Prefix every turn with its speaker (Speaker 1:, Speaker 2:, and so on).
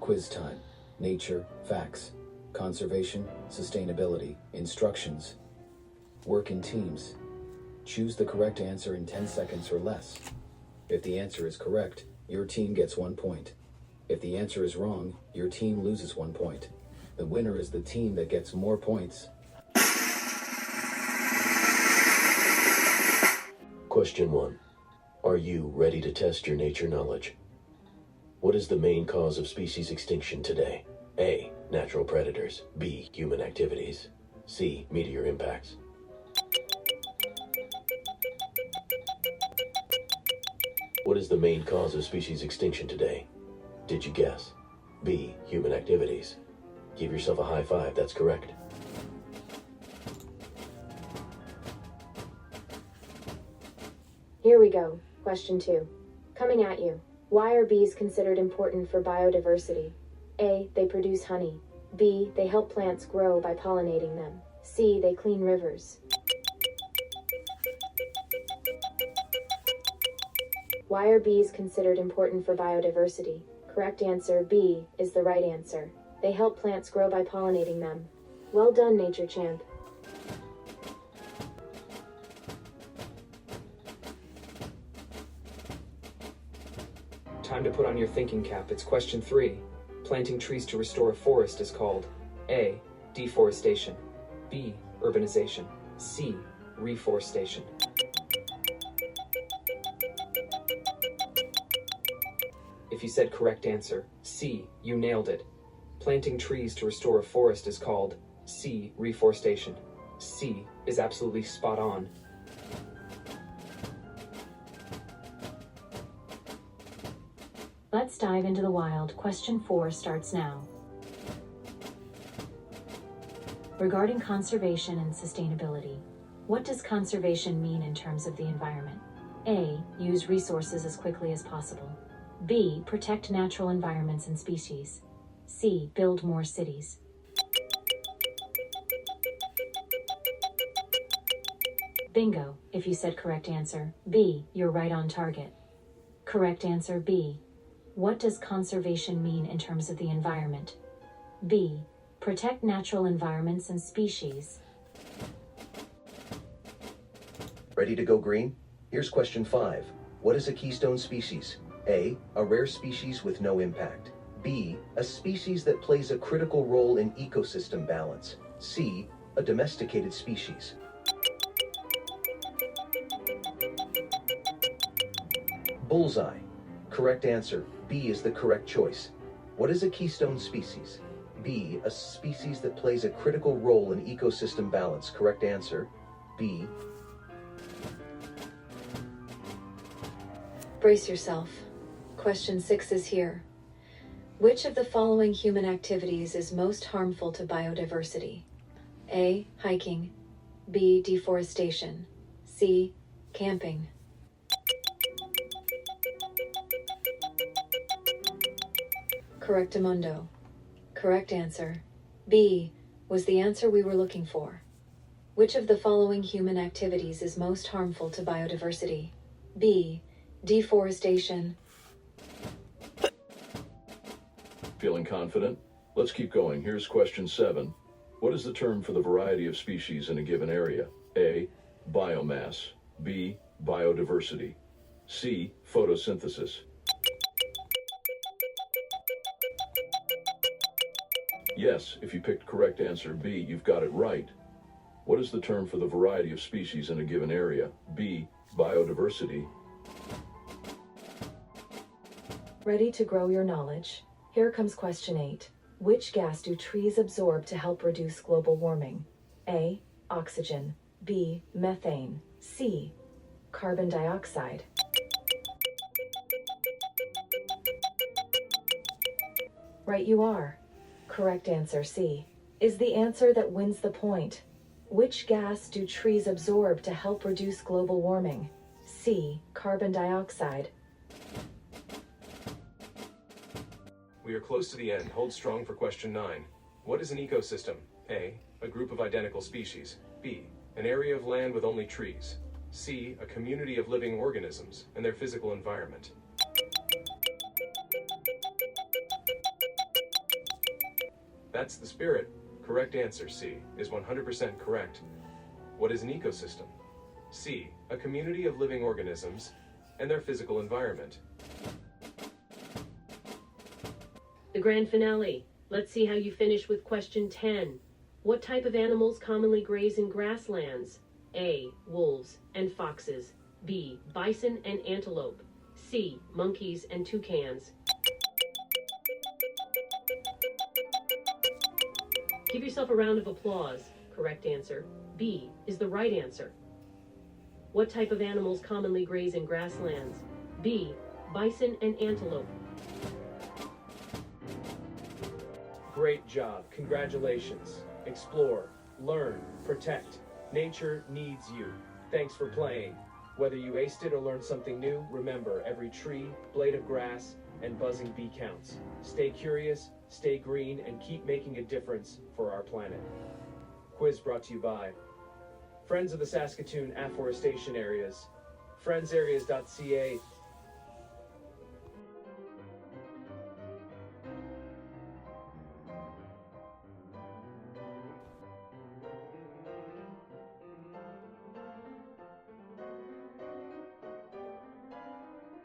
Speaker 1: Quiz time. Nature, facts. Conservation, sustainability, instructions. Work in teams. Choose the correct answer in 10 seconds or less. If the answer is correct, your team gets 1 point. If the answer is wrong, your team loses 1 point. The winner is the team that gets more points.
Speaker 2: Question 1. Are you ready to test your nature knowledge? What is the main cause of species extinction today? A. Natural predators. B. Human activities. C. Meteor impacts. What is the main cause of species extinction today? Did you guess? B. Human activities. Give yourself a high five, that's correct.
Speaker 3: Here we go. Question 2. Coming at you. Why are bees considered important for biodiversity? A. They produce honey. B. They help plants grow by pollinating them. C. They clean rivers. Why are bees considered important for biodiversity? Correct answer B is the right answer. They help plants grow by pollinating them. Well done, Nature Champ.
Speaker 4: Time to put on your thinking cap. It's question 3. Planting trees to restore a forest is called A. Deforestation. B. Urbanization. C. Reforestation. If you said correct answer, C, you nailed it. Planting trees to restore a forest is called C. Reforestation. C is absolutely spot on.
Speaker 5: Let's dive into the wild. Question 4 starts now. Regarding conservation and sustainability, what does conservation mean in terms of the environment? A. Use resources as quickly as possible. B. Protect natural environments and species. C. Build more cities. Bingo! If you said correct answer, B, you're right on target. Correct answer B. What does conservation mean in terms of the environment? B. Protect natural environments and species.
Speaker 2: Ready to go green? Here's question 5. What is a keystone species? A. A rare species with no impact. B. A species that plays a critical role in ecosystem balance. C. A domesticated species. Bullseye. Correct answer. B is the correct choice. What is a keystone species? B. A species that plays a critical role in ecosystem balance. Correct answer. B.
Speaker 3: Brace yourself. Question 6 is here. Which of the following human activities is most harmful to biodiversity? A. Hiking. B. Deforestation. C. Camping. Correctamundo. Correct answer. B was the answer we were looking for. Which of the following human activities is most harmful to biodiversity? B. Deforestation.
Speaker 6: Feeling confident? Let's keep going. Here's question 7. What is the term for the variety of species in a given area? A. Biomass. B. Biodiversity. C. Photosynthesis. Yes, if you picked correct answer B, you've got it right. What is the term for the variety of species in a given area? B. Biodiversity.
Speaker 3: Ready to grow your knowledge? Here comes question 8. Which gas do trees absorb to help reduce global warming? A. Oxygen. B. Methane. C. Carbon dioxide. Right you are. Correct answer C is the answer that wins the point. Which gas do trees absorb to help reduce global warming? C. Carbon dioxide.
Speaker 7: We are close to the end. Hold strong for question 9. What is an ecosystem? A. A group of identical species. B. An area of land with only trees. C. A community of living organisms and their physical environment. That's the spirit. Correct answer, C, is 100% correct. What is an ecosystem? C, a community of living organisms and their physical environment.
Speaker 8: The grand finale. Let's see how you finish with question 10. What type of animals commonly graze in grasslands? A, wolves and foxes. B, bison and antelope. C, monkeys and toucans. Give yourself a round of applause. Correct answer. B is the right answer. What type of animals commonly graze in grasslands? B, bison and antelope.
Speaker 4: Great job. Congratulations. Explore, learn, protect. Nature needs you. Thanks for playing. Whether you aced it or learned something new, remember every tree, blade of grass, and buzzing bee counts. Stay curious, stay green, and keep making a difference for our planet. Quiz brought to you by Friends of the Saskatoon Afforestation Areas, friendsareas.ca,